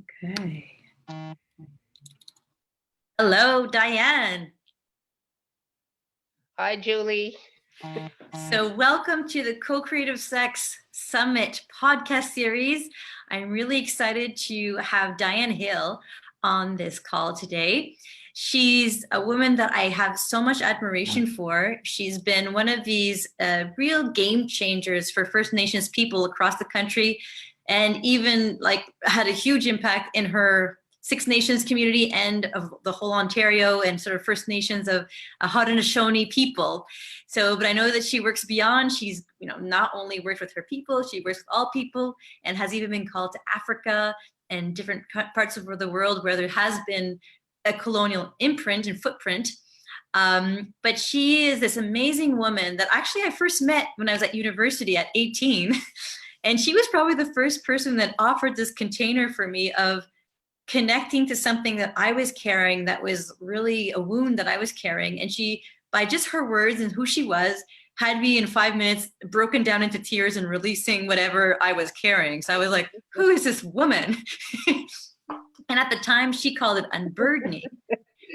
Okay. Hello, Diane. Hi, Julie. So welcome to the CoCreativeSex Summit Podcast series. I'm really excited to have Diane Hill on this call today. She's a woman that I have so much admiration for. She's been one of these real game changers for First Nations people across the country, and even had a huge impact in her Six Nations community and of the whole Ontario and sort of First Nations of Haudenosaunee people. But I know that she works beyond. She's not only worked with her people, she works with all people, and has even been called to Africa and different parts of the world where there has been a colonial imprint and footprint. But she is this amazing woman that actually I first met when I was at university at 18. And she was probably the first person that offered this container for me of connecting to something that I was carrying, that was really a wound that I was carrying. And she, by just her words and who she was, had me in 5 minutes broken down into tears and releasing whatever I was carrying. So I was like, who is this woman? And at the time she called it unburdening.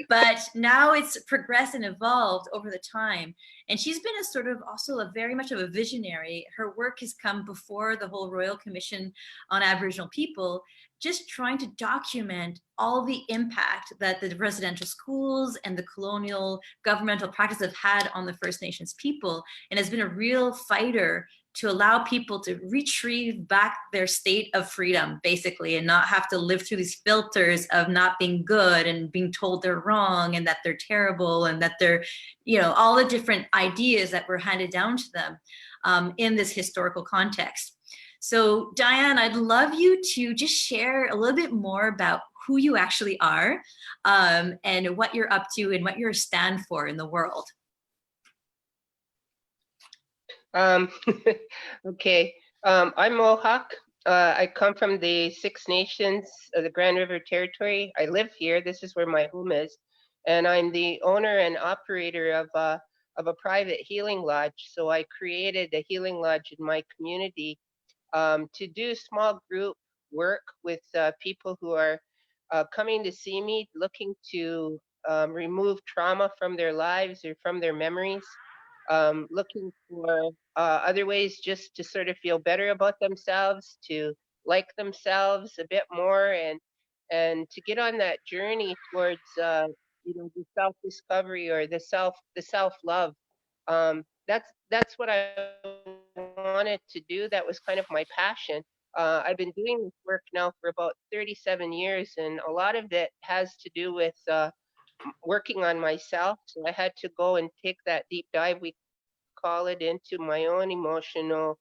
But now it's progressed and evolved over the time. And she's been a sort of also a very much of a visionary. Her work has come before the whole Royal Commission on Aboriginal People, just trying to document all the impact that the residential schools and the colonial governmental practice have had on the First Nations people, and has been a real fighter to allow people to retrieve back their state of freedom, basically, and not have to live through these filters of not being good and being told they're wrong and that they're terrible and that they're, all the different ideas that were handed down to them in this historical context. So Diane, I'd love you to just share a little bit more about who you actually are and what you're up to and what you're a stand for in the world. Okay. I'm Mohawk. I come from the Six Nations of the Grand River Territory. I live here. This is where my home is. And I'm the owner and operator of a private healing lodge. So I created a healing lodge in my community to do small group work with people who are coming to see me, looking to remove trauma from their lives or from their memories, looking for other ways just to sort of feel better about themselves, to like themselves a bit more, and to get on that journey towards the self-discovery or the self-love. That's what I wanted to do. That was kind of my passion. I've been doing this work now for about 37 years, and a lot of it has to do with working on myself. So I had to go and take that deep dive, we call it, into my own emotional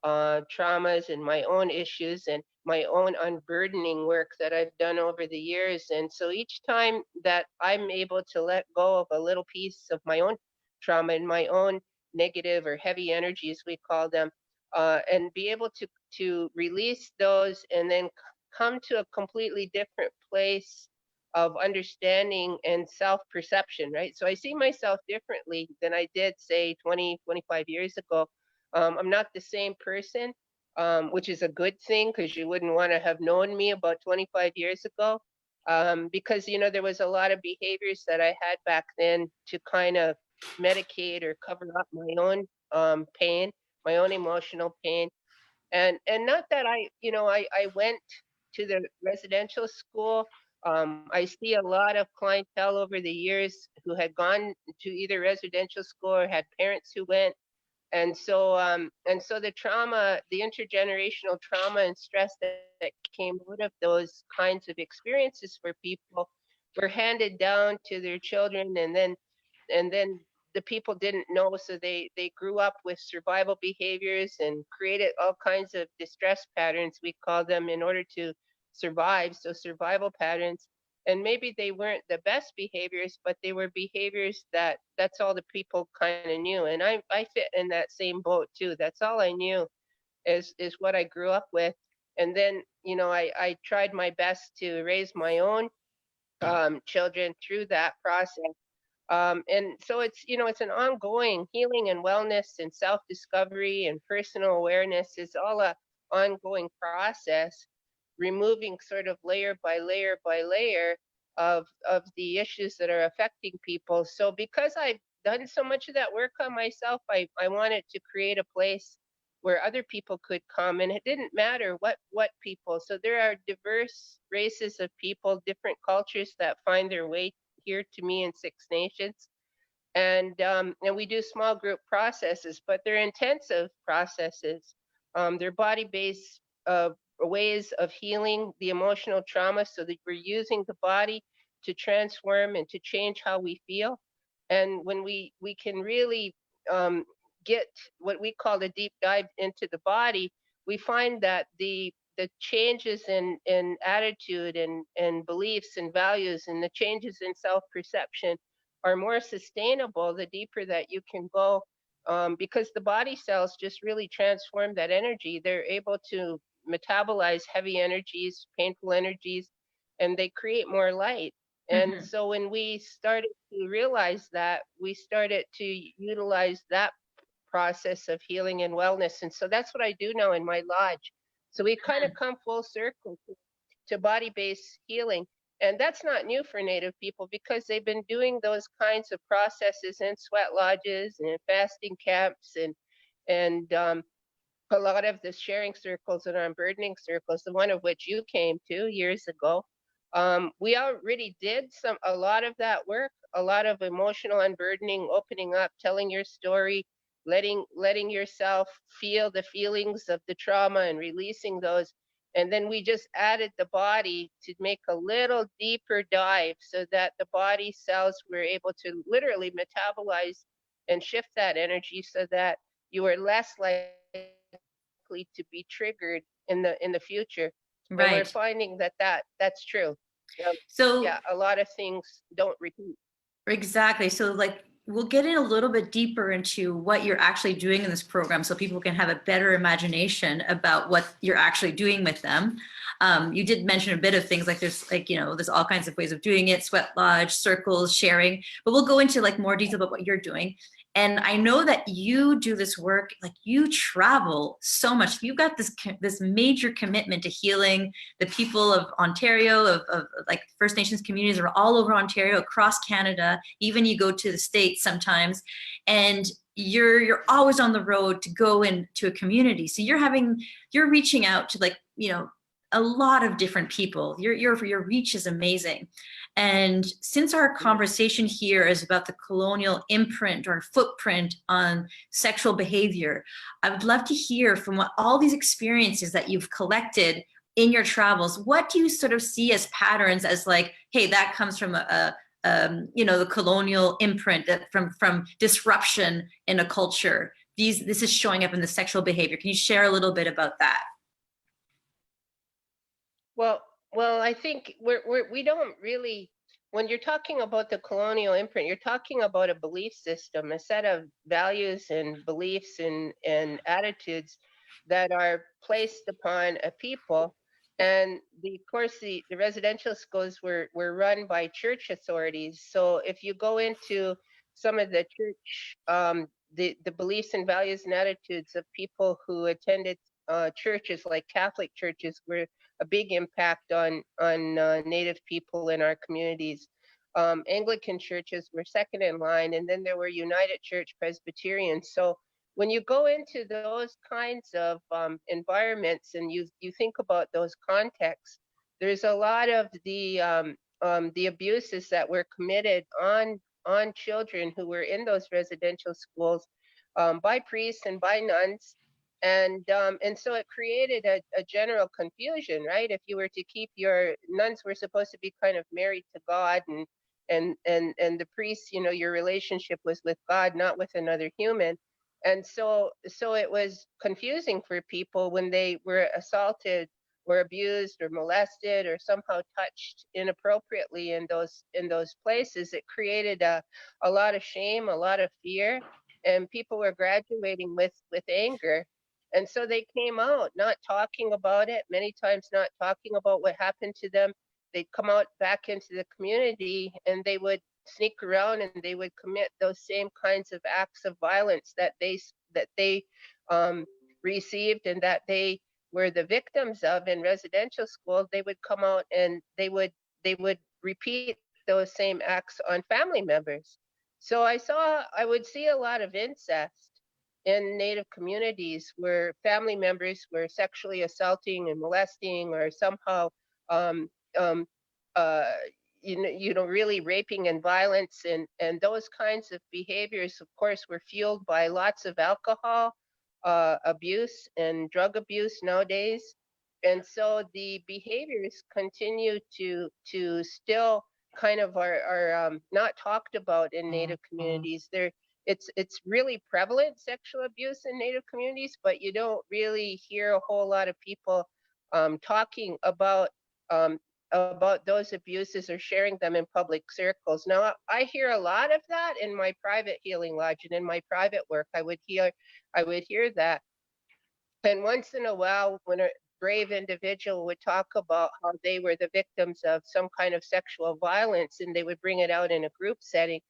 traumas and my own issues and my own unburdening work that I've done over the years. And so each time that I'm able to let go of a little piece of my own trauma and my own negative or heavy energies, we call them, and be able to release those and then come to a completely different place of understanding and self-perception, right? So I see myself differently than I did, say, 20, 25 years ago. I'm not the same person, which is a good thing, because you wouldn't want to have known me about 25 years ago. Because, there was a lot of behaviors that I had back then to kind of medicate or cover up my own pain, my own emotional pain. And not that I went to the residential school. I see a lot of clientele over the years who had gone to either residential school or had parents who went. And so the trauma, the intergenerational trauma and stress that came out of those kinds of experiences for people were handed down to their children, and then the people didn't know, so they grew up with survival behaviors and created all kinds of distress patterns, we call them, in order to survive. So survival patterns, and maybe they weren't the best behaviors, but they were behaviors that's all the people kind of knew. And I fit in that same boat too. That's all I knew is what I grew up with. And then I tried my best to raise my own children through that process. And so it's an ongoing healing and wellness and self-discovery and personal awareness is all a ongoing process. removing sort of layer by layer by layer of the issues that are affecting people. So because I've done so much of that work on myself, I wanted to create a place where other people could come, and it didn't matter what people. So there are diverse races of people, different cultures that find their way here to me in Six Nations. And we do small group processes, but they're intensive processes. They're body-based ways of healing the emotional trauma, so that we're using the body to transform and to change how we feel. And when we can really get what we call a deep dive into the body, we find that the changes in attitude and beliefs and values, and the changes in self-perception are more sustainable the deeper that you can go, because the body cells just really transform that energy. They're able to metabolize heavy energies, painful energies, and they create more light. And so when we started to realize that, we started to utilize that process of healing and wellness. And so that's what I do now in my lodge. So we've kind of come full circle to body-based healing. And that's not new for Native people, because they've been doing those kinds of processes in sweat lodges and in fasting camps, and a lot of the sharing circles and unburdening circles, the one of which you came to years ago. We already did a lot of that work, a lot of emotional unburdening, opening up, telling your story, letting yourself feel the feelings of the trauma and releasing those. And then we just added the body to make a little deeper dive, so that the body cells were able to literally metabolize and shift that energy, so that you are less likely to be triggered in the future. And we're Right. finding that's true. So Yeah, a lot of things don't repeat. exactly. So, like, we'll get in a little bit deeper into what you're actually doing in this program so people can have a better imagination about what you're actually doing with them. You did mention a bit of things like there's all kinds of ways of doing it, sweat lodge, circles, sharing, but we'll go into like more detail about what you're doing. And I know that you do this work, like you travel so much. You've got this major commitment to healing the people of Ontario, of like First Nations communities are all over Ontario, across Canada. Even you go to the States sometimes, and you're always on the road to go into a community. So you're reaching out to, like, a lot of different people. Your reach is amazing. And since our conversation here is about the colonial imprint or footprint on sexual behavior, I would love to hear from all these experiences that you've collected in your travels. What do you sort of see as patterns, as like, hey, that comes from the colonial imprint, that from disruption in a culture. This is showing up in the sexual behavior. Can you share a little bit about that? Well, I think we don't really, when you're talking about the colonial imprint, you're talking about a belief system, a set of values and beliefs and attitudes that are placed upon a people. And of course, the residential schools were run by church authorities. So if you go into some of the church, the beliefs and values and attitudes of people who attended churches like Catholic churches were a big impact on Native people in our communities. Anglican churches were second in line, and then there were United Church Presbyterians. So when you go into those kinds of environments and you think about those contexts, there's a lot of the abuses that were committed on children who were in those residential schools by priests and by nuns. And so it created a general confusion, right? If you were to keep your nuns were supposed to be kind of married to God, and the priests, your relationship was with God, not with another human. And so it was confusing for people when they were assaulted or abused or molested or somehow touched inappropriately in those places. It created a lot of shame, a lot of fear, and people were graduating with anger. And so they came out not talking about it, many times not talking about what happened to them. They'd come out back into the community, and they would sneak around, and they would commit those same kinds of acts of violence that they um, received, and that they were the victims of in residential schools, they would come out and they would repeat those same acts on family members. So I would see a lot of incest in Native communities where family members were sexually assaulting and molesting, or somehow, um, um, uh, really raping and violence, and those kinds of behaviors, of course, were fueled by lots of alcohol abuse and drug abuse nowadays. And so the behaviors continue to still kind of are not talked about in Native communities. It's really prevalent, sexual abuse in Native communities, but you don't really hear a whole lot of people talking um, about those abuses or sharing them in public circles. Now, I hear a lot of that in my private healing lodge and in my private work. I would hear that. And once in a while, when a brave individual would talk about how they were the victims of some kind of sexual violence, and they would bring it out in a group setting.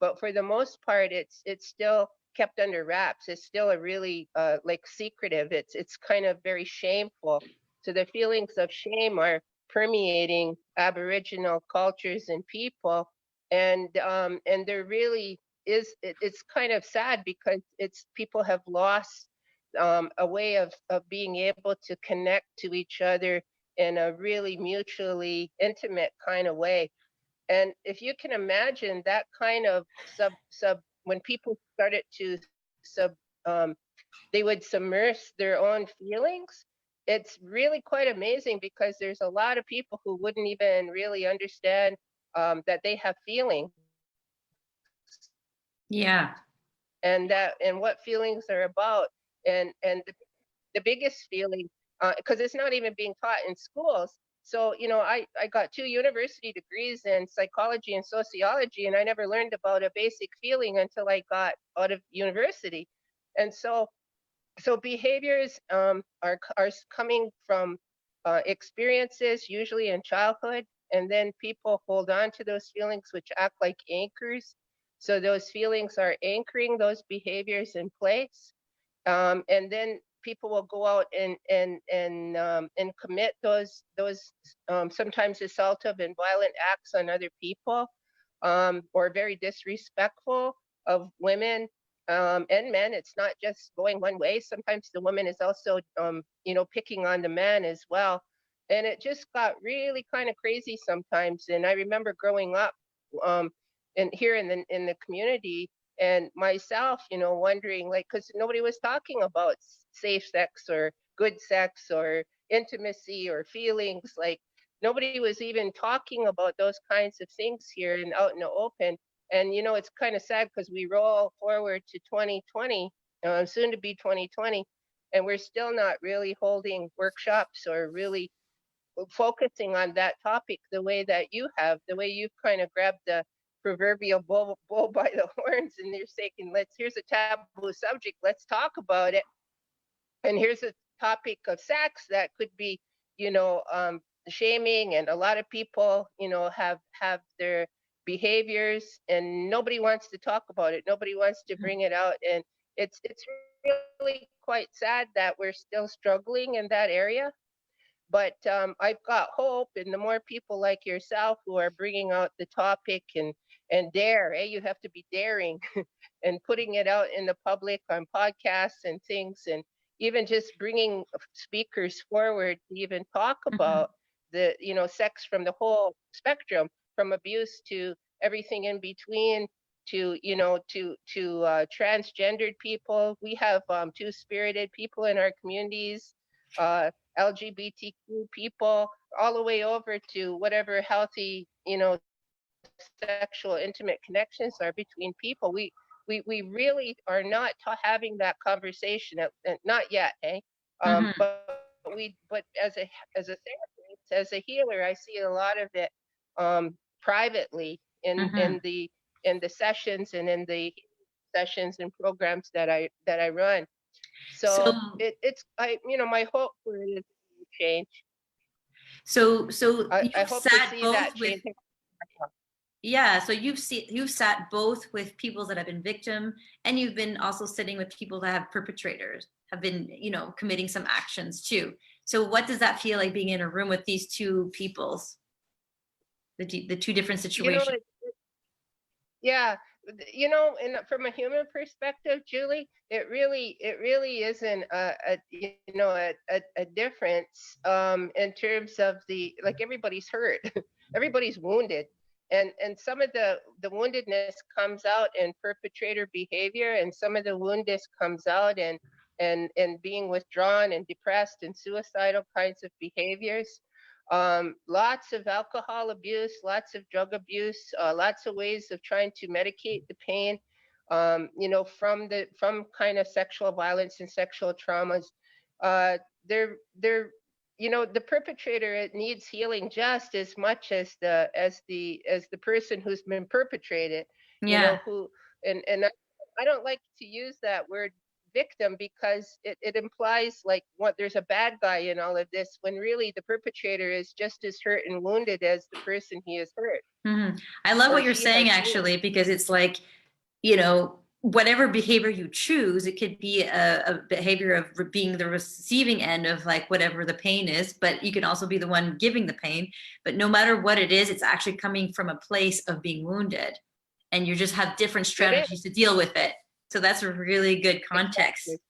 But for the most part, it's still kept under wraps. It's still a really like secretive. It's kind of very shameful. So the feelings of shame are permeating Aboriginal cultures and people, and there really is. It's kind of sad because it's people have lost a way of being able to connect to each other in a really mutually intimate kind of way. And if you can imagine that kind of when people started to they would submerge their own feelings, it's really quite amazing because there's a lot of people who wouldn't even really understand that they have feelings Yeah. and what feelings are about. And the biggest feeling, because it's not even being taught in schools. So, I got 2 university degrees in psychology and sociology, and I never learned about a basic feeling until I got out of university. And so behaviors are coming from experiences, usually in childhood, and then people hold on to those feelings, which act like anchors. So those feelings are anchoring those behaviors in place, and then people will go out and commit those sometimes assaultive and violent acts on other people, or very disrespectful of women and men. It's not just going one way. Sometimes the woman is also picking on the man as well, and it just got really kind of crazy sometimes. And I remember growing up um, and here in the community, and myself, wondering, like, because nobody was talking about safe sex or good sex or intimacy or feelings. Like, nobody was even talking about those kinds of things here and out in the open. And it's kind of sad because we roll forward to 2020, soon to be 2020, and we're still not really holding workshops or really focusing on that topic the way that you have, the way you've kind of grabbed the proverbial bull by the horns, and you're saying, here's a taboo subject, let's talk about it. And here's a topic of sex that could be, shaming, and a lot of people, have their behaviors, and nobody wants to talk about it. Nobody wants to bring it out, and it's really quite sad that we're still struggling in that area. But I've got hope, and the more people like yourself who are bringing out the topic and dare, you have to be daring and putting it out in the public on podcasts and things, and even just bringing speakers forward to even talk about the sex from the whole spectrum, from abuse to everything in between, to transgendered people. We have two-spirited people in our communities, LGBTQ people, all the way over to whatever healthy, sexual intimate connections are between people. We really are not having that conversation, not yet, eh? But as a therapist, as a healer, I see a lot of it privately in the sessions and in the sessions and programs that I run. So, So my hope for it is to change. so I you've hope to sat see both that with, change. yeah, so you've sat both with people that have been victim, and you've been also sitting with people that have perpetrators, have been, committing some actions too. So what does that feel like, being in a room with these two peoples, the two different You know, situations? yeah, and from a human perspective, Julie, it really isn't a difference in terms of like everybody's hurt, everybody's wounded, and some of the woundedness comes out in perpetrator behavior, and some of the woundedness comes out in being withdrawn and depressed and suicidal kinds of behaviors. Lots of alcohol abuse, lots of drug abuse, lots of ways of trying to medicate the pain, from kind of sexual violence and sexual traumas. Uh, they're the perpetrator, it needs healing just as much as the person who's been perpetrated. Yeah. Who and I don't like to use that word victim, because it implies like what there's a bad guy in all of this, when really the perpetrator is just as hurt and wounded as the person he has hurt I love or what you're she saying, has wounded. actually, because it's like, whatever behavior you choose, it could be a behavior of being the receiving end of like whatever the pain is, but you can also be the one giving the pain. But no matter what it is, it's actually coming from a place of being wounded, and you just have different It is. strategies to deal with it. So that's a really good context. Exactly.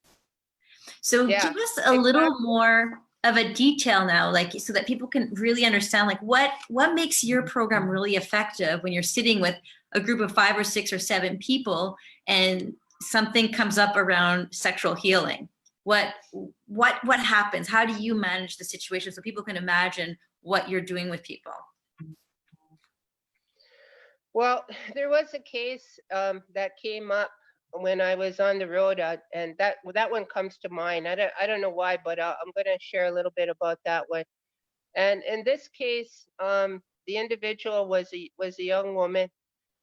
So Yeah, give us a little exactly. more of a detail now, like, so that people can really understand, like, what makes your program really effective when you're sitting with a group of 5 or 6 or 7 people and something comes up around sexual healing. What happens? How do you manage the situation so people can imagine what you're doing with people? Well, there was a case that came up when I was on the road, and that one comes to mind. I don't know why, but I'm going to share a little bit about that one. And in this case, the individual was a young woman,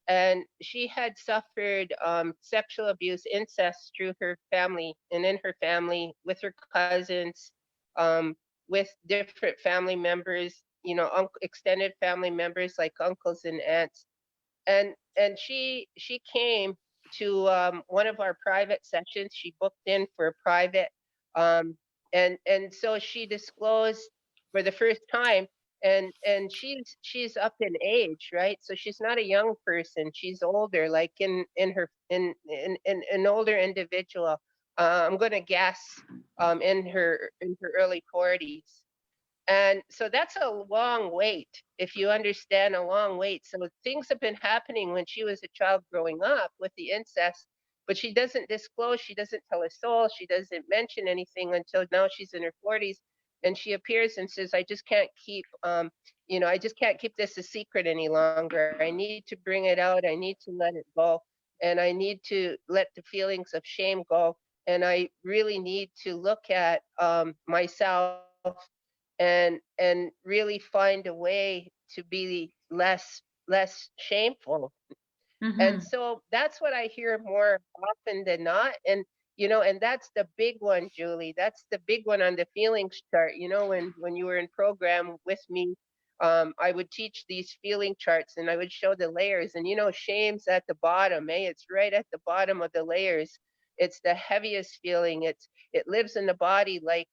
and she had suffered sexual abuse, incest through her family and in her family with her cousins, with different family members, extended family members like uncles and aunts. And she came to one of our private sessions. She booked in for a private, um, and so she disclosed for the first time, and she's up in age, right? So she's not a young person. She's older, like in her in an older individual. I'm going to guess in her early 40s. And so that's a long wait, if you understand, a long wait. So things have been happening when she was a child growing up with the incest, but she doesn't disclose, she doesn't tell a soul, she doesn't mention anything until now she's in her 40s. And she appears and says, I just can't keep this a secret any longer. I need to bring it out. I need to let it go. And I need to let the feelings of shame go. And I really need to look at myself and really find a way to be less shameful. And Mm-hmm. so that's what I hear more often than not. And that's the big one, Julie. That's the big one on the feelings chart. When you were in program with me, I would teach these feeling charts and I would show the layers. And shame's at the bottom, it's right at the bottom of the layers. It's the heaviest feeling. It lives in the body like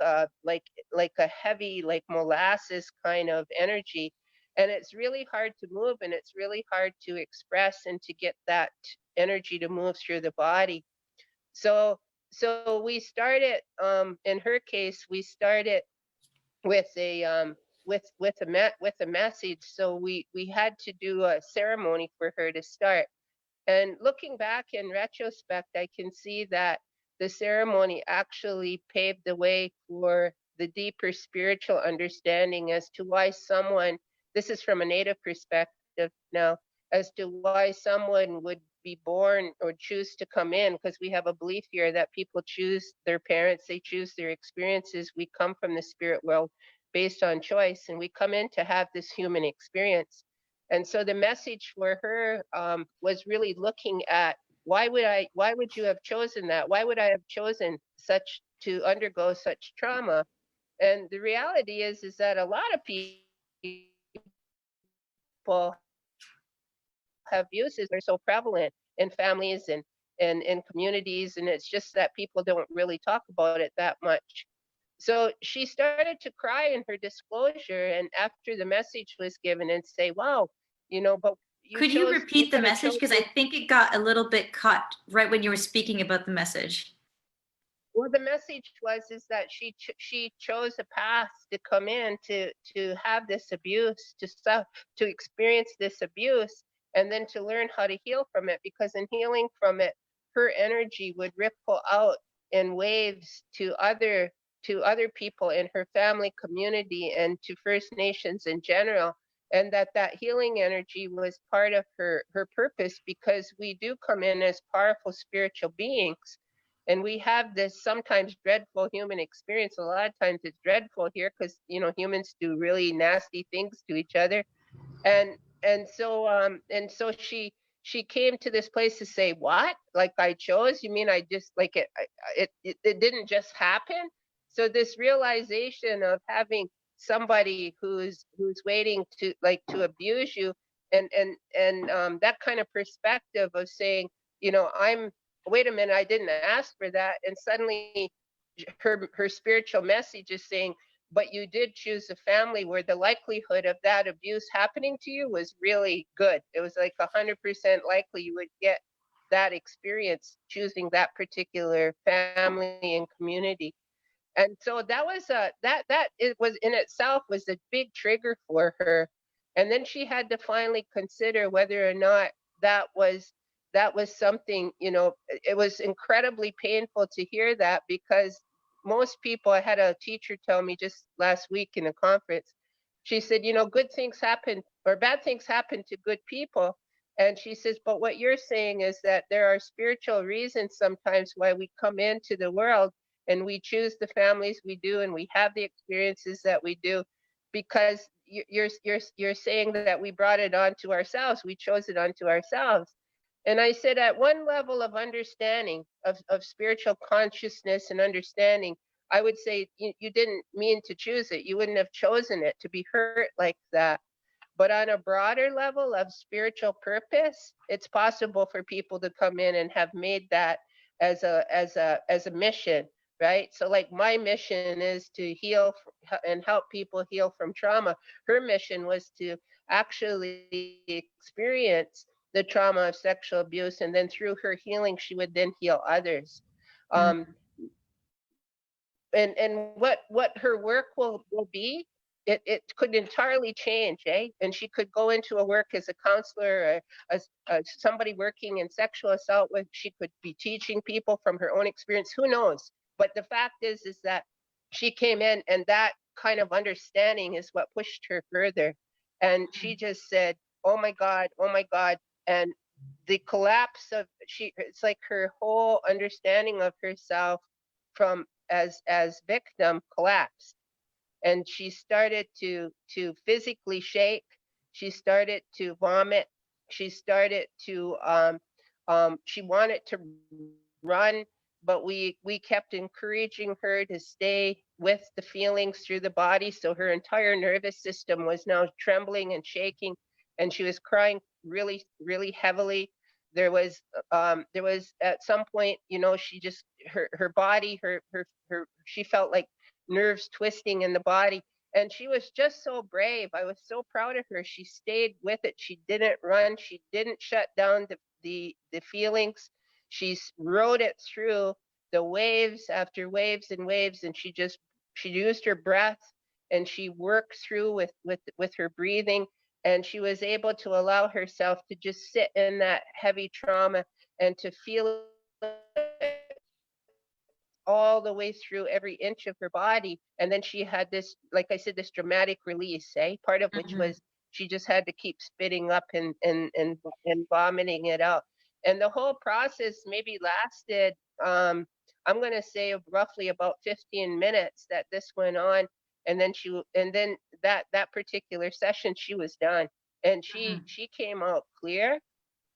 a heavy, like molasses kind of energy. And it's really hard to move, and it's really hard to express and to get that energy to move through the body. So we started, in her case, we started with a message. So we had to do a ceremony for her to start. And looking back in retrospect, I can see that the ceremony actually paved the way for the deeper spiritual understanding as to why someone, this is from a Native perspective now, as to why someone would be born or choose to come in, because we have a belief here that people choose their parents, they choose their experiences. We come from the spirit world based on choice, and we come in to have this human experience. And so the message for her was really looking at why would you have chosen that? Why would I have chosen such to undergo such trauma? And the reality is that a lot of people have uses that are so prevalent in families and in communities, and it's just that people don't really talk about it that much. So she started to cry in her disclosure, and after the message was given, and say, wow, but Could you you repeat the could have message? Because I chosen. think it got a little bit cut right when you were speaking about the message. Well, the message was is that she chose a path to come in to have this abuse, to experience this abuse, and then to learn how to heal from it. Because in healing from it, her energy would ripple out in waves to other people in her family community and to First Nations in general. And that healing energy was part of her purpose, because we do come in as powerful spiritual beings, and we have this sometimes dreadful human experience. A lot of times it's dreadful here because humans do really nasty things to each other, and and so she came to this place to say, what, like, I chose, you mean I just, like, it didn't just happen. So this realization of having somebody who's waiting to abuse you, and that kind of perspective of saying, I'm wait a minute, I didn't ask for that, and suddenly her spiritual message is saying, but you did choose a family where the likelihood of that abuse happening to you was really good. It was like 100% likely you would get that experience choosing that particular family and community. And so that was that it was in itself was a big trigger for her. And then she had to finally consider whether or not that was that was something, it was incredibly painful to hear that, because most people, I had a teacher tell me just last week in a conference, she said, good things happen or bad things happen to good people. And she says, but what you're saying is that there are spiritual reasons sometimes why we come into the world and we choose the families we do and we have the experiences that we do, because you're saying that we brought it onto ourselves, we chose it onto ourselves. And I said, at one level of understanding of spiritual consciousness and understanding, I would say you didn't mean to choose it, you wouldn't have chosen it to be hurt like that. But on a broader level of spiritual purpose, it's possible for people to come in and have made that as a mission, right? So, like, my mission is to heal and help people heal from trauma. Her mission was to actually experience the trauma of sexual abuse, and then through her healing, she would then heal others. Um, and what her work will be, it could entirely change, and she could go into a work as a counselor, or as somebody working in sexual assault, with she could be teaching people from her own experience, who knows. But the fact is that she came in, and that kind of understanding is what pushed her further, and she just said, oh my god, oh my god. And the collapse of she it's like her whole understanding of herself from as victim collapsed, and she started to physically shake, she started to vomit, she started to she wanted to run, but we kept encouraging her to stay with the feelings through the body. So her entire nervous system was now trembling and shaking, and she was crying really, really heavily. There was at some point, she just her body, her she felt like nerves twisting in the body, and she was just so brave. I was so proud of her. She stayed with it. She didn't run. She didn't shut down the feelings. She rode it through the waves after waves and waves, and she used her breath, and she worked through with her breathing, and she was able to allow herself to just sit in that heavy trauma and to feel all the way through every inch of her body. And then she had this, like I said, this dramatic release, part of which Mm-hmm. was she just had to keep spitting up and vomiting it out. And the whole process maybe lasted, I'm going to say, roughly about 15 minutes that this went on. And then that particular session, she was done, and she came out clear,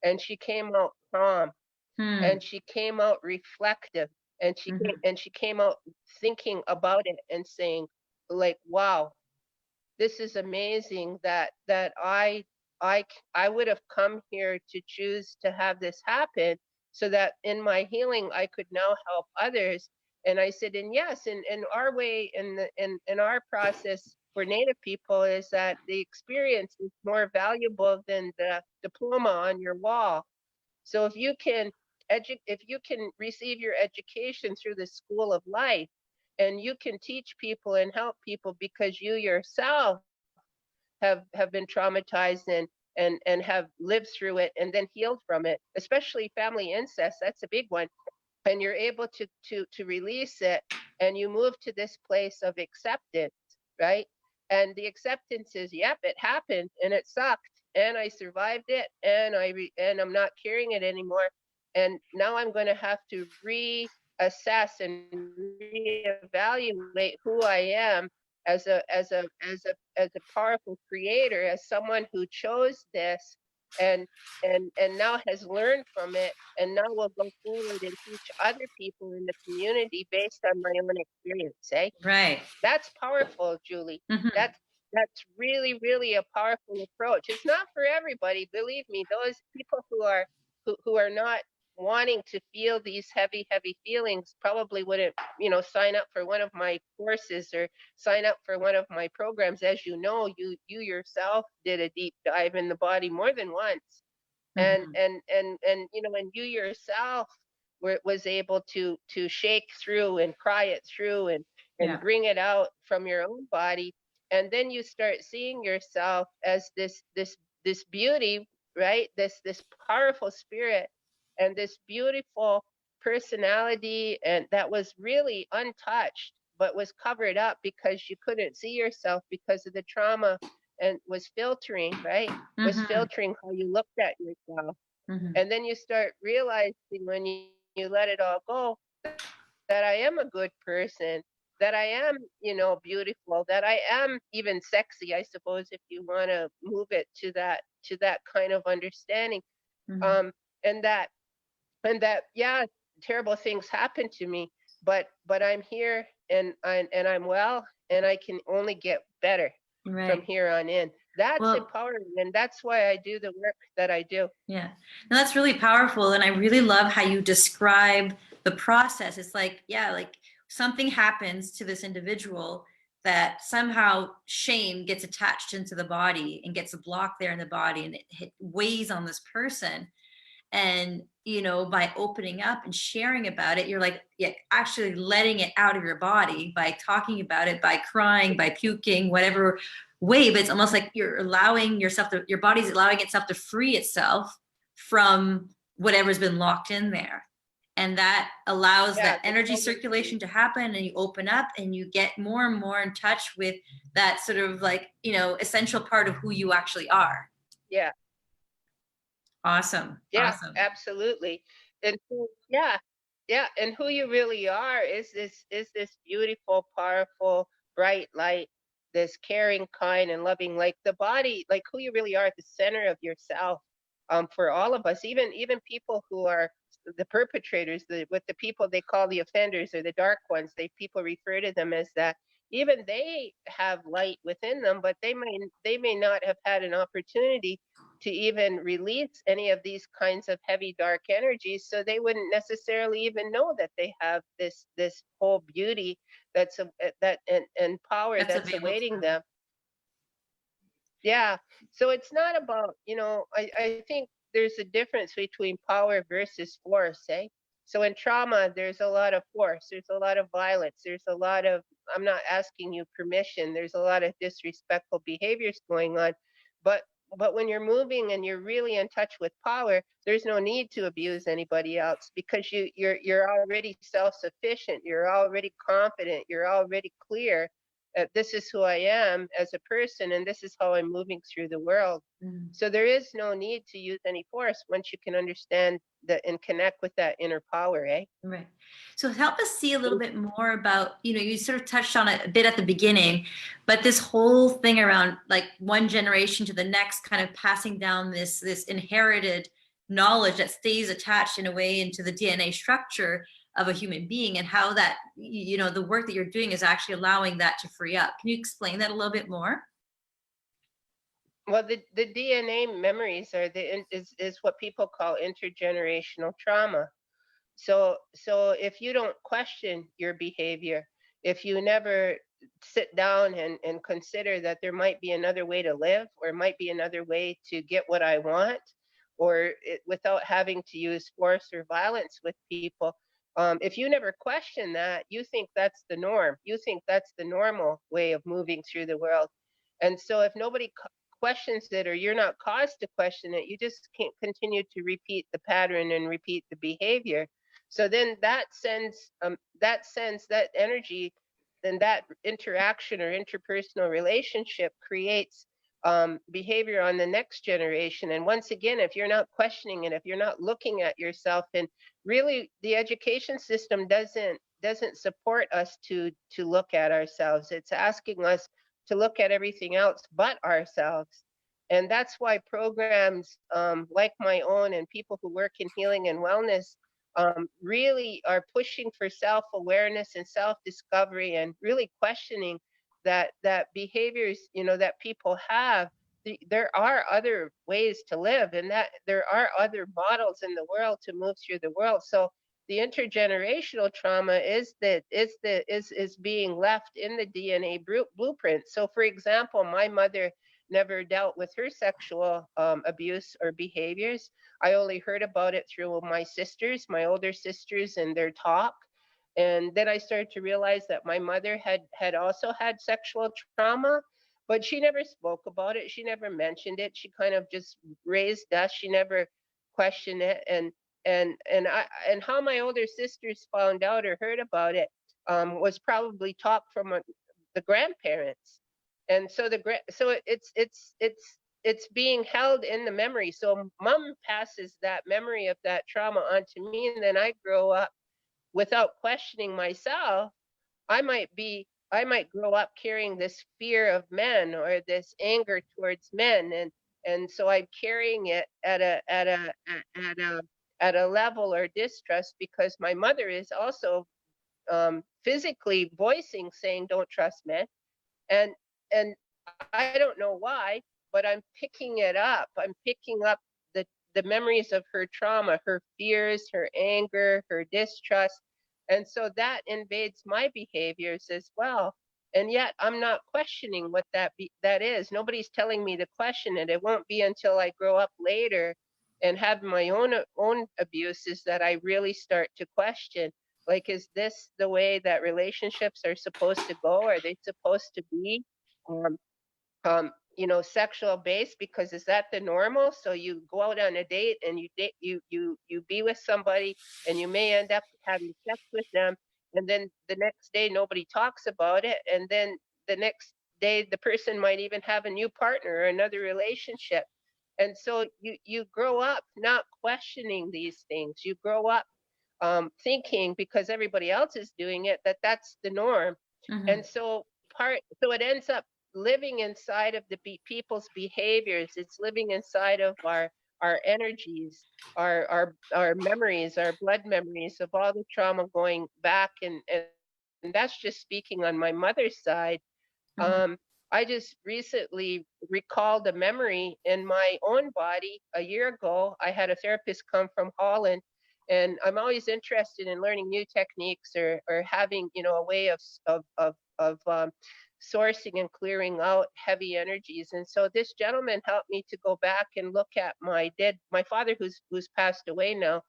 and she came out calm, Mm-hmm. and she came out reflective, and she came out thinking about it and saying, like, wow, this is amazing that I would have come here to choose to have this happen, so that in my healing I could now help others. And I said, and yes, in our way, in our process for Native people, is that the experience is more valuable than the diploma on your wall. So if you can if you can receive your education through the school of life, and you can teach people and help people because you yourself have been traumatized and have lived through it and then healed from it, especially family incest, that's a big one, and you're able to release it, and you move to this place of acceptance, right? And the acceptance is, yep, it happened and it sucked and I survived it, and and I'm not carrying it anymore, and now I'm going to have to reassess and reevaluate who I am as a powerful creator, as someone who chose this, and and now has learned from it, and now will go forward and teach other people in the community based on my own experience. Right. That's powerful, Julie. Mm-hmm. That's really, really a powerful approach. It's not for everybody, believe me. Those people who are not wanting to feel these heavy feelings probably wouldn't, sign up for one of my courses or sign up for one of my programs. As you know, you yourself did a deep dive in the body more than once. And Mm-hmm. and you yourself was able to shake through and cry it through and Yeah. bring it out from your own body, and then you start seeing yourself as this beauty, right? This powerful spirit and this beautiful personality, and that was really untouched but was covered up because you couldn't see yourself because of the trauma, and was filtering, right? Was Mm-hmm. filtering how you looked at yourself. Mm-hmm. And then you start realizing when you let it all go, that I am a good person, that I am, beautiful, that I am even sexy, I suppose, if you want to move it to that kind of understanding. Mm-hmm. Um, and that, yeah, terrible things happen to me, but I'm here, and I'm well, and I can only get better from Right. here on in. That's Well, empowering, and that's why I do the work that I do. yeah. No, that's really powerful. And I really love how you describe the process. It's like, yeah, like something happens to this individual that somehow shame gets attached into the body and gets a block there in the body, and it weighs on this person. And by opening up and sharing about it, you're like, yeah, actually letting it out of your body by talking about it, by crying, by puking, whatever way. But it's almost like you're allowing yourself to, your body's allowing itself to free itself from whatever's been locked in there, and that allows Yeah, that energy circulation to happen, and you open up and you get more and more in touch with that sort of like essential part of who you actually are. yeah. Awesome. Yeah, Awesome. absolutely. And so, yeah, yeah, and who you really are is this beautiful, powerful, bright light, this caring, kind, and loving, like the body, like who you really are at the center of yourself. For all of us, even people who are the perpetrators, with the people they call the offenders or the dark ones, people refer to them as that. Even they have light within them, but they may not have had an opportunity to even release any of these kinds of heavy dark energies, so they wouldn't necessarily even know that they have this whole beauty and power That's that's available to awaiting them. them. Yeah, so it's not about, I think there's a difference between power versus force, eh? So in trauma, there's a lot of force, there's a lot of violence, there's a lot of, I'm not asking you permission, there's a lot of disrespectful behaviors going on. But but when you're moving and you're really in touch with power, there's no need to abuse anybody else, because you're already self-sufficient, you're already confident, you're already clear, this is who I am as a person, and this is how I'm moving through the world. Mm. So there is no need to use any force once you can understand that and connect with that inner power, eh? Right. So help us see a little bit more about, you sort of touched on it a bit at the beginning, but this whole thing around like one generation to the next, kind of passing down this inherited knowledge that stays attached in a way into the DNA structure of a human being, and how that, the work that you're doing is actually allowing that to free up. Can you explain that a little bit more? Well, the DNA memories are is what people call intergenerational trauma. So if you don't question your behavior, if you never sit down and consider that there might be another way to live, or might be another way to get what I want, or without having to use force or violence with people, if you never question that, you think that's the norm. You think that's the normal way of moving through the world. And so if nobody questions it, or you're not caused to question it, you just can't continue to repeat the pattern and repeat the behavior. So then that energy, then that interaction or interpersonal relationship creates behavior on the next generation. And once again, if you're not questioning it, if you're not looking at yourself, and really the education system doesn't support us to look at ourselves. It's asking us to look at everything else but ourselves. And that's why programs like my own, and people who work in healing and wellness, really are pushing for self-awareness and self-discovery, and really questioning that behaviors, that people have. There are other ways to live, and that there are other models in the world to move through the world. So the intergenerational trauma is being left in the DNA blueprint. So, for example, my mother never dealt with her sexual abuse or behaviors. I only heard about it through my sisters, my older sisters, and their talk. And then I started to realize that my mother had also had sexual trauma, but she never spoke about it. She never mentioned it. She kind of just raised us. She never questioned it. And how my older sisters found out or heard about it was probably talk from the grandparents. And so it's being held in the memory. So mom passes that memory of that trauma onto me, and then I grow up without questioning myself. I might grow up carrying this fear of men, or this anger towards men, and so I'm carrying it at a level or distrust, because my mother is also physically voicing, saying don't trust men. And and I don't know why, but I'm picking it up. I'm picking up the memories of her trauma, her fears, her anger, her distrust. And so that invades my behaviors as well. And yet I'm not questioning what that is. Nobody's telling me to question it. It won't be until I grow up later and have my own abuses that I really start to question, like, is this the way that relationships are supposed to go? Are they supposed to be um, sexual based? Because is that the normal? So you go out on a date, and you be with somebody, and you may end up having sex with them, and then the next day nobody talks about it, and then the next day the person might even have a new partner or another relationship. And so you grow up not questioning these things. You grow up thinking, because everybody else is doing it, that that's the norm. Mm-hmm. And so it ends up living inside of the people's behaviors. It's living inside of our energies, our memories, our blood memories of all the trauma going back. And that's just speaking on my mother's side. um, Mm-hmm. I just recently recalled a memory in my own body. A year ago, I had a therapist come from Holland, and I'm always interested in learning new techniques, or having a way of sourcing and clearing out heavy energies. And so this gentleman helped me to go back and look at my father, who's passed away now,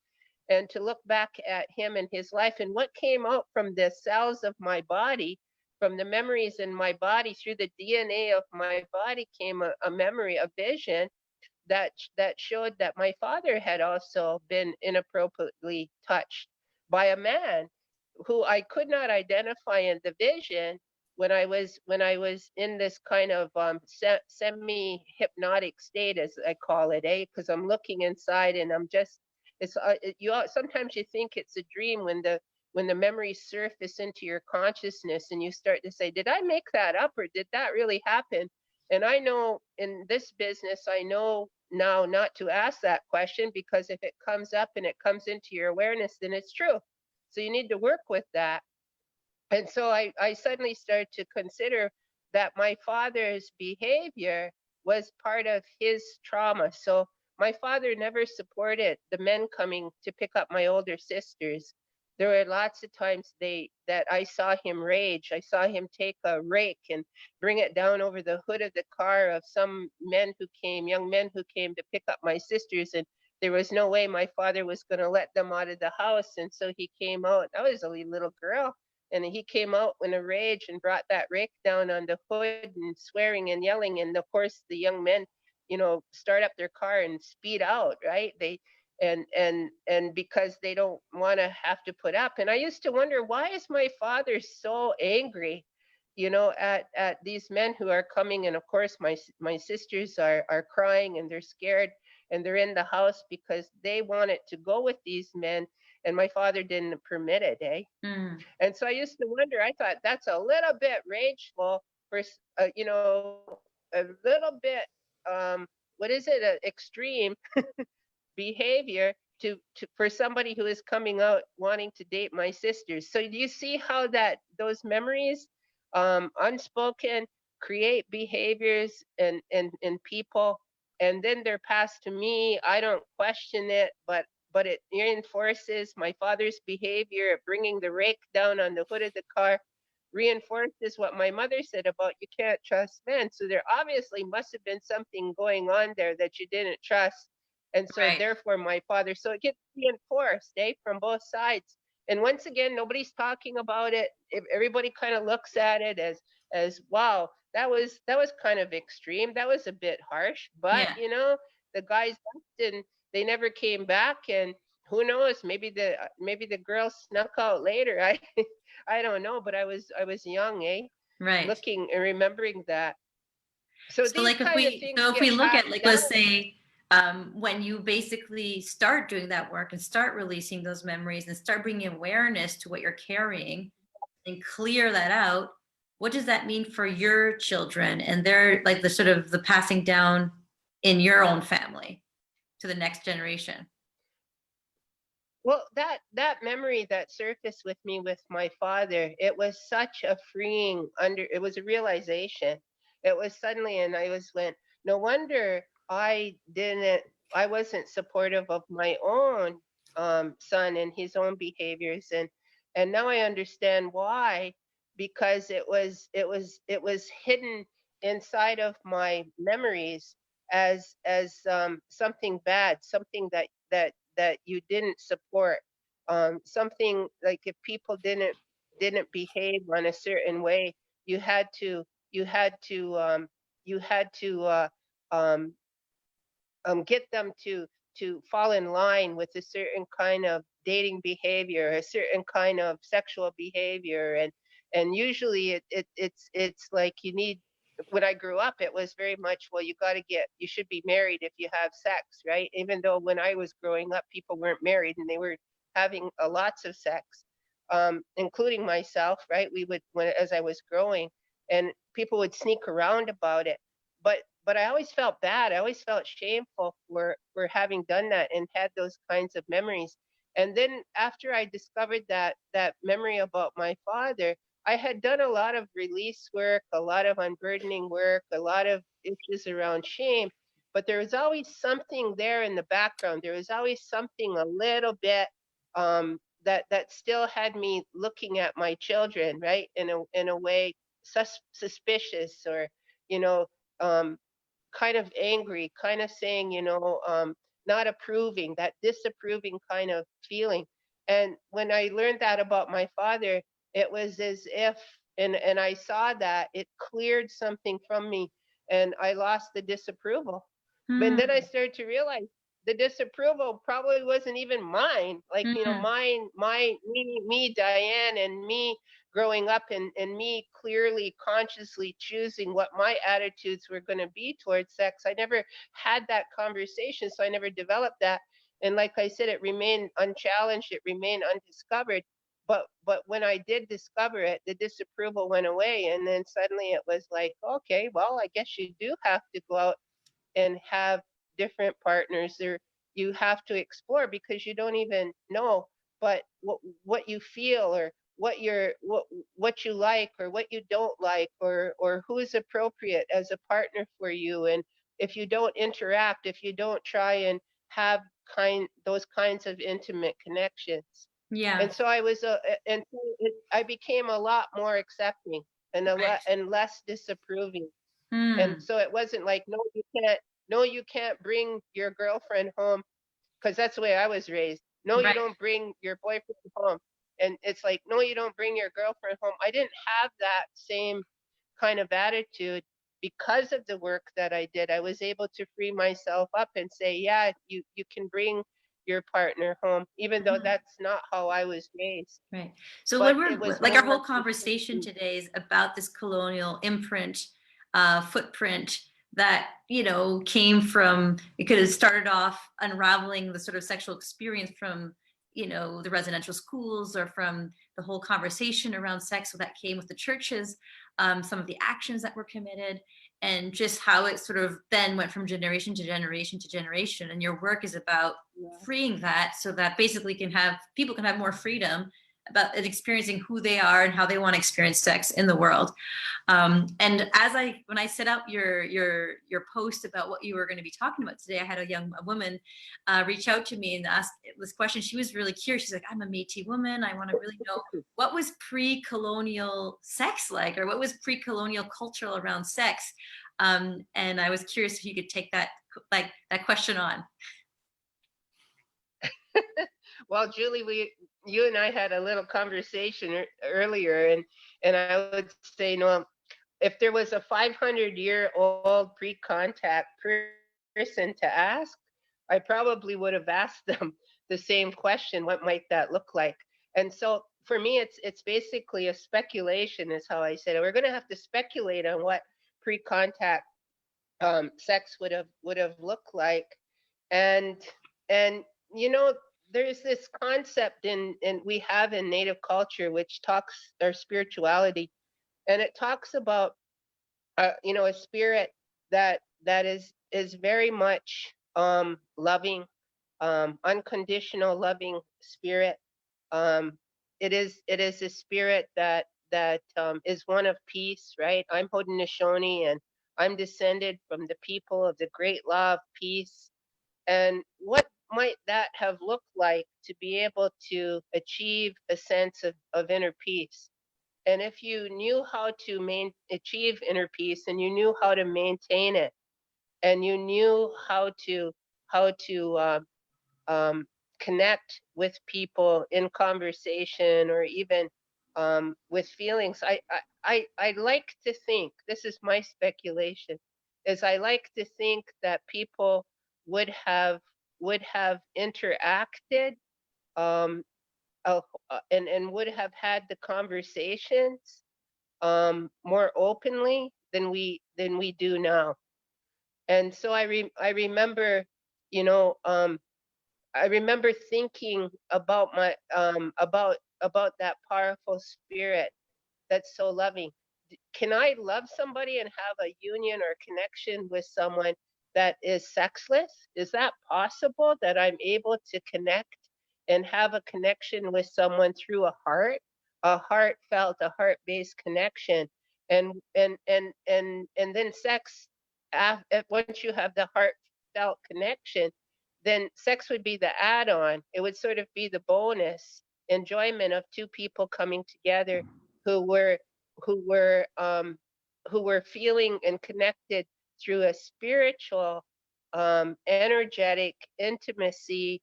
and to look back at him and his life, and what came out from the cells of my body, from the memories in my body, through the DNA of my body came a memory, a vision that showed that my father had also been inappropriately touched by a man who I could not identify in the vision, when I was in this kind of semi hypnotic state, as I call it, because I'm looking inside, and I'm just sometimes you think it's a dream when the memories surface into your consciousness, and you start to say, did I make that up, or did that really happen? And I know in this business, I know now not to ask that question, because if it comes up and it comes into your awareness, then it's true. So you need to work with that. And so I suddenly started to consider that my father's behavior was part of his trauma. So my father never supported the men coming to pick up my older sisters. There were lots of times that I saw him rage. I saw him take a rake and bring it down over the hood of the car of some young men who came to pick up my sisters, and there was no way my father was going to let them out of the house. And so he came out. I was a little girl, and he came out in a rage and brought that rake down on the hood and swearing and yelling. And of course, the young men, start up their car and speed out, right? And because they don't want to have to put up. And I used to wonder, why is my father so angry, at these men who are coming? And of course, my sisters are crying and they're scared and they're in the house because they wanted to go with these men, and my father didn't permit it, eh? And so I used to wonder. I thought that's a little bit rageful for, a little bit, what is it, extreme behavior to for somebody who is coming out wanting to date my sisters. So do you see how that those memories, unspoken, create behaviors in people, and then they're passed to me. I don't question it, but it reinforces my father's behavior of bringing the rake down on the hood of the car, reinforces what my mother said about you can't trust men. So there obviously must have been something going on there that you didn't trust. And so Right. therefore my father, so it gets reinforced, from both sides. And once again, nobody's talking about it. If everybody kind of looks at it as wow, that was kind of extreme. That was a bit harsh. But Yeah. the guys left and they never came back. And who knows, maybe the girl snuck out later. I don't know, but I was young, eh? Right. Looking and remembering that. So So these like if kind of we things so if get we look passed at, like, down. let's say when you basically start doing that work and start releasing those memories and start bringing awareness to what you're carrying and clear that out, what does that mean for your children and their, like, the sort of the passing down in your own family to the next generation? Well, that memory that surfaced with me with my father, it was such a freeing it was a realization. It was suddenly, and went, no wonder I wasn't supportive of my own son and his own behaviors. And now I understand why, because it was hidden inside of my memories as something bad, something that you didn't support, something like if people didn't behave on a certain way, you had to you had to you had to get them to fall in line with a certain kind of dating behavior, a certain kind of sexual behavior. And usually it's like you need. When I grew up, it was very much, well, you should be married if you have sex, right? Even though when I was growing up, people weren't married and they were having lots of sex, including myself, right? We would, as I was growing, and people would sneak around about it. But I always felt bad. I always felt shameful for having done that and had those kinds of memories. And then after I discovered that memory about my father, I had done a lot of release work, a lot of unburdening work, a lot of issues around shame, but there was always something there in the background. There was always something a little bit, that still had me looking at my children, right, in a way suspicious, or you know um, kind of angry, kind of saying, not approving, that disapproving kind of feeling. And when I learned that about my father, it was as if, and I saw that it cleared something from me, and I lost the disapproval. But then I Hmm. started to realize the disapproval probably wasn't even mine. Like, Hmm. me, Diane, and me growing up, and me clearly consciously choosing what my attitudes were going to be towards sex. I never had that conversation, so I never developed that. And like I said, it remained unchallenged, it remained undiscovered. But when I did discover it, the disapproval went away, and then suddenly it was like, okay, well, I guess you do have to go out and have different partners, or you have to explore, because you don't even know but what you feel, or what you like or what you don't like, or who's appropriate as a partner for you, if you don't interact, if you don't try and have those kinds of intimate connections. Yeah. And so I became a lot more accepting and Right. and less disapproving. And Mm. so it wasn't like, no, you can't bring your girlfriend home, because that's the way I was raised. No, you Right. don't bring your boyfriend home. And it's like, no, you don't bring your girlfriend home. I didn't have that same kind of attitude. Because of the work that I did, I was able to free myself up and say, yeah, you can bring your partner home, even though Mhm. that's not how I was raised. Right. So when But it we're was like, our more whole conversation today is about this colonial imprint, footprint that, came from, it could have started off unraveling the sort of sexual experience from, the residential schools, or from the whole conversation around sex. So that came with the churches, some of the actions that were committed, and just how it sort of then went from generation to generation to generation. And your work is about freeing that, so that basically people can have more freedom about experiencing who they are and how they want to experience sex in the world. And when I set out your post about what you were going to be talking about today, I had a woman reach out to me and ask this question. She was really curious. She's like, I'm a Métis woman. I want to really know, what was pre-colonial sex like, or what was pre-colonial cultural around sex. And I was curious if you could take that question on. Well, Julie, you and I had a little conversation earlier, and I would say, no, if there was a 500-year-old pre-contact person to ask, I probably would have asked them the same question. What might that look like? And so for me, it's basically a speculation, is how I said it. We're going to have to speculate on what pre-contact sex would have looked like. And and there's this concept in we have in Native culture, which talks our spirituality, and it talks about a spirit that is very much loving, unconditional loving spirit. um it is a spirit that is one of peace, right? I'm Haudenosaunee, and I'm descended from the people of the great law of peace. And what might that have looked like to be able to achieve a sense of inner peace? And if you knew how to achieve inner peace, and you knew how to maintain it, and you knew how to um, connect with people in conversation, or even with feelings, I like to think, this is my speculation, is I like to think that people would have would have interacted, um, and would have had the conversations more openly than we do now. And so I remember, you know, I remember thinking about my about that powerful spirit that's so loving. Can I love somebody and have a union or connection with someone that is sexless? Is that possible, that I'm able to connect and have a connection with someone through a heartfelt, a heart-based connection? And then sex, once you have the heartfelt connection, then sex would be the add-on. It would sort of be the bonus enjoyment of two people coming together who were who were um, who were feeling and connected through a spiritual, energetic intimacy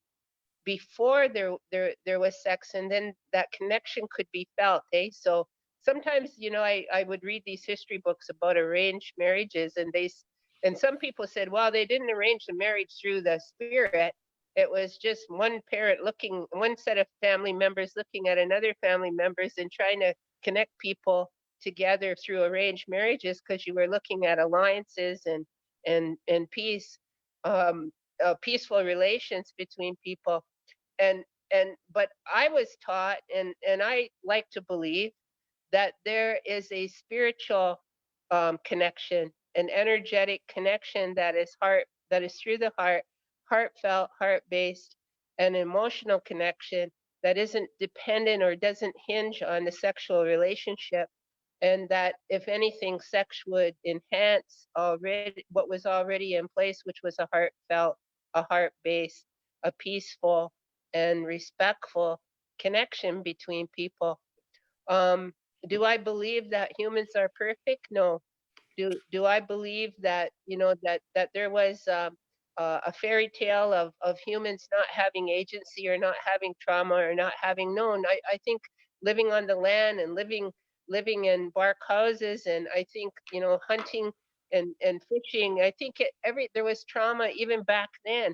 before there was sex, and then that connection could be felt. So sometimes, I would read these history books about arranged marriages, and some people said, well, they didn't arrange the marriage through the spirit. It was just one set of family members looking at another family members and trying to connect people together through arranged marriages, because you were looking at alliances and peace, peaceful relations between people. And and but I was taught, and I like to believe, that there is a spiritual connection, an energetic connection that is through the heart, heartfelt, heart-based, an emotional connection that isn't dependent or doesn't hinge on the sexual relationship. and that if anything, sex would enhance already what was already in place, which was a heartfelt, a heart-based, a peaceful and respectful connection between people. Um, do I believe that humans are perfect? No. Do I believe that, you know, that there was a fairy tale of humans not having agency or not having trauma or not having known? I think living on the land and living in bark houses, and I think, you know, hunting and fishing, I think there was trauma even back then.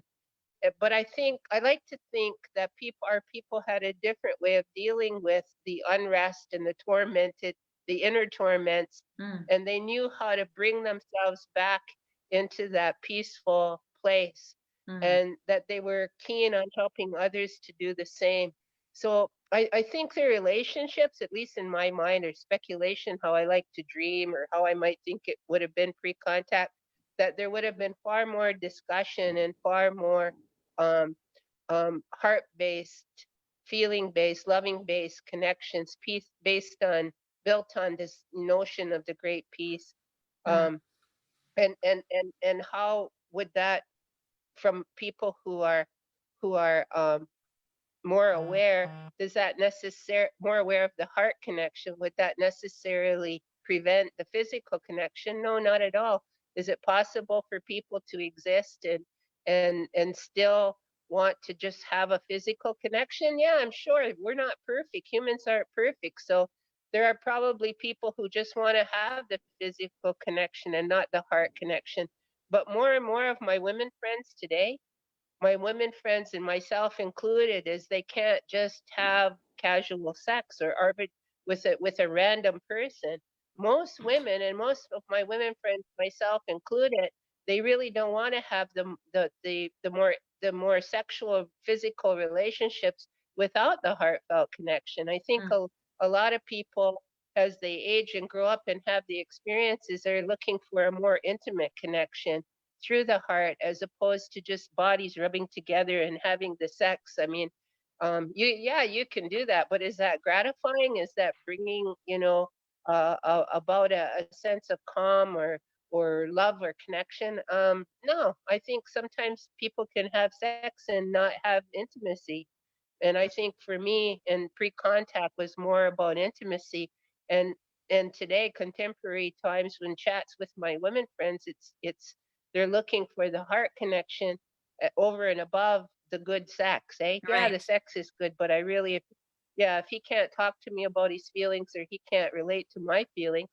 But I think I like to think that our people had a different way of dealing with the unrest and the tormented, the inner torments, Mm, and they knew how to bring themselves back into that peaceful place, mm, and that they were keen on helping others to do the same. So I think their relationships, at least in my mind, or speculation, how I like to dream or how I might think it would have been pre-contact, that there would have been far more discussion and far more um, heart-based, feeling-based, loving-based connections, peace based on built on this notion of the great peace. mm, Um, and how would that, from people who are more aware, does that necessary more aware of the heart connection, would that necessarily prevent the physical connection? No, not at all. Is it possible for people to exist and still want to just have a physical connection? Yeah, I'm sure. We're not perfect. Humans aren't perfect. So there are probably people who just want to have the physical connection and not the heart connection. But more and more of my women friends today, my women friends and myself included, is they can't just have casual sex or with a random person. Most women, and most of my women friends, myself included, they really don't want to have the more sexual physical relationships without the heartfelt connection. I think mm, a lot of people, as they age and grow up and have the experiences, are looking for a more intimate connection through the heart, as opposed to just bodies rubbing together and having the sex. I mean, you can do that, but is that gratifying? Is that bringing, you know, about a sense of calm or love or connection? No, I think sometimes people can have sex and not have intimacy. And I think for me, and pre-contact was more about intimacy. And and today, contemporary times, when chats with my women friends, it's they're looking for the heart connection over and above the good sex. Eh? Yeah, the right. sex is good, but I really, yeah, if he can't talk to me about his feelings or he can't relate to my feelings,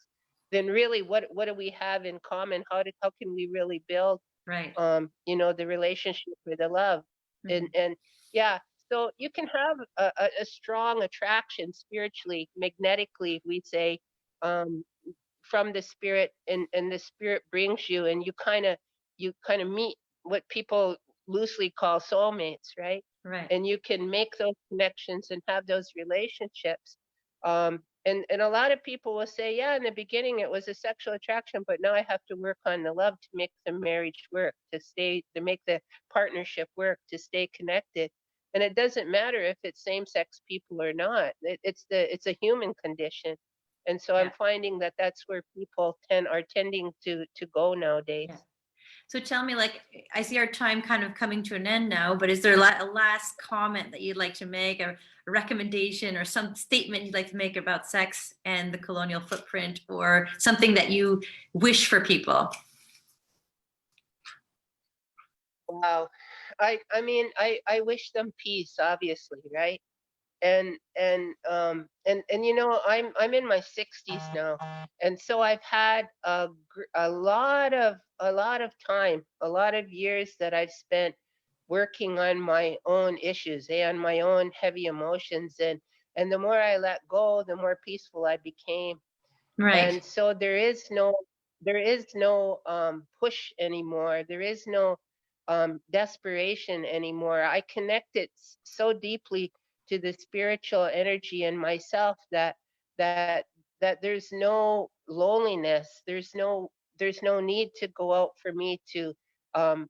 then really, what do we have in common? How can we really build Right. you know, the relationship or the love? Mhm. And yeah, so you can have a strong attraction spiritually, magnetically, we say, um, from the spirit, and the spirit brings you, and you kind of meet what people loosely call soulmates, right? Right. And you can make those connections and have those relationships. And a lot of people will say, yeah, in the beginning it was a sexual attraction, but now I have to work on the love to make the marriage work, to make the partnership work, to stay connected. And it doesn't matter if it's same-sex people or not. It's a human condition. And so I'm Yeah. finding that that's where people are tending to go nowadays. Yeah. So tell me, like, I see our time kind of coming to an end now, but is there a last comment that you'd like to make, a recommendation or some statement you'd like to make about sex and the colonial footprint, or something that you wish for people? Wow. I mean, I wish them peace, obviously, right? And you know, I'm in my 60s now, and so I've had a lot of time, a lot of years that I've spent working on my own issues, on my own heavy emotions, and the more I let go, the more peaceful I became. Right. And so there is no push anymore. There is no desperation anymore. I connected so deeply to the spiritual energy in myself that that there's no loneliness. There's no need to go out for me to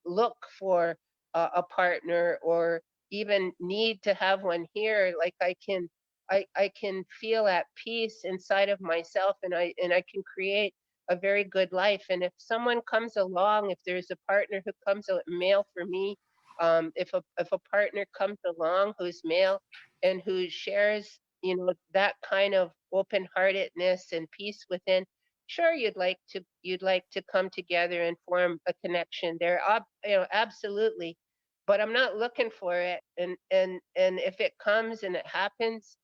look for a partner, or even need to have one here. Like, I can I can feel at peace inside of myself, and I can create a very good life. And if someone comes along, if there's a partner who comes out male for me, if a partner comes along who's male and who shares, you know, that kind of open-heartedness and peace within, sure, you'd like to come together and form a connection there. You know, absolutely. But I'm not looking for it. And if it comes and it happens,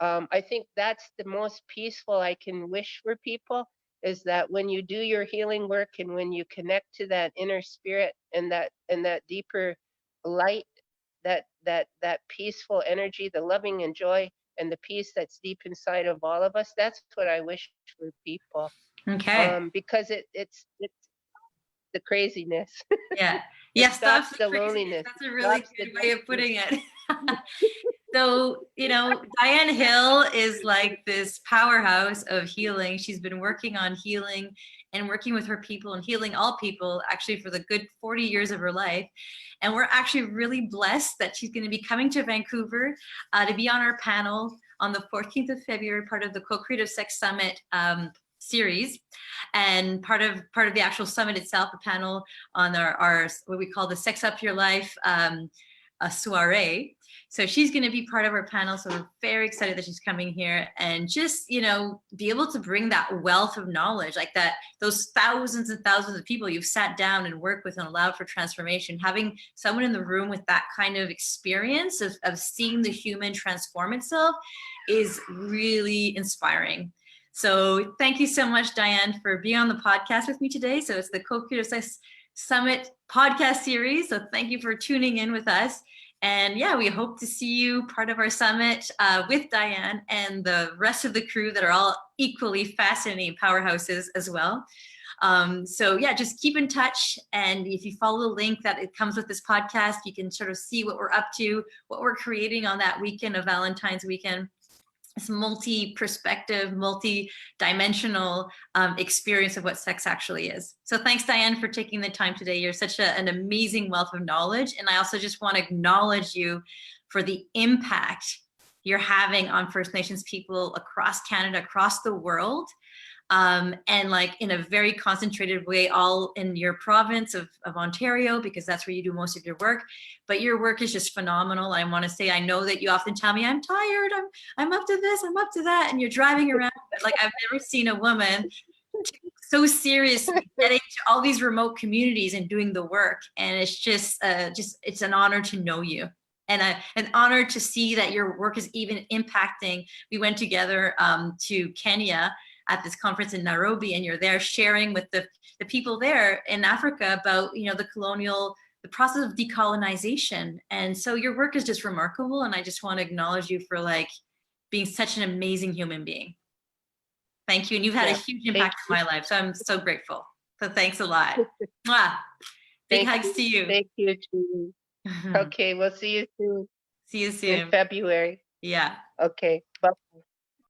I think that's the most peaceful I can wish for people, is that when you do your healing work and when you connect to that inner spirit and that deeper light, that peaceful energy, the loving and joy and the peace that's deep inside of all of us, that's what I wish for people. Okay. Because it's the craziness. Yeah. It Yeah, stops stops the the craziness. loneliness. That's It a really stops the good way of putting darkness. it. So, you know, Diane Hill is like this powerhouse of healing. She's been working on healing and working with her people and healing all people actually for the good 40 years of her life. And we're actually really blessed that she's going to be coming to Vancouver to be on our panel on the 14th of February, part of the CoCreativeSex Summit series, and part of the actual summit itself, a panel on our what we call the Sex Up Your Life a soiree. So she's going to be part of our panel. So we're very excited that she's coming here and just, you know, be able to bring that wealth of knowledge, like that, those thousands and thousands of people you've sat down and worked with and allowed for transformation. Having someone in the room with that kind of experience of seeing the human transform itself is really inspiring. So thank you so much, Diane, for being on the podcast with me today. So it's the CoCreativeSex Summit podcast series. So thank you for tuning in with us. And yeah, we hope to see you part of our summit with Diane and the rest of the crew that are all equally fascinating powerhouses as well. So yeah, just keep in touch. And if you follow the link that it comes with this podcast, you can sort of see what we're up to, what we're creating on that weekend of Valentine's weekend. This multi-perspective, multi-dimensional experience of what sex actually is. So thanks, Diane, for taking the time today. You're such an amazing wealth of knowledge. And I also just want to acknowledge you for the impact you're having on First Nations people across Canada, across the world. And like in a very concentrated way, all in your province of Ontario, because that's where you do most of your work. But your work is just phenomenal. I want to say, I know that you often tell me, I'm tired, I'm up to this, I'm up to that, and you're driving around. But like, I've never seen a woman so seriously getting to all these remote communities and doing the work. And it's just it's an honor to know you. And an honor to see that your work is even impacting. We went together to Kenya at this conference in Nairobi, and you're there sharing with the people there in Africa about, you know, the process of decolonization. And so your work is just remarkable. And I just want to acknowledge you for like being such an amazing human being. Thank you. And you've had a huge impact on my life. So I'm so grateful. So thanks a lot. Mwah. Big hugs to you. Thank you, Julie. Okay, we'll see you soon. See you soon. In February. Yeah. Okay. Bye.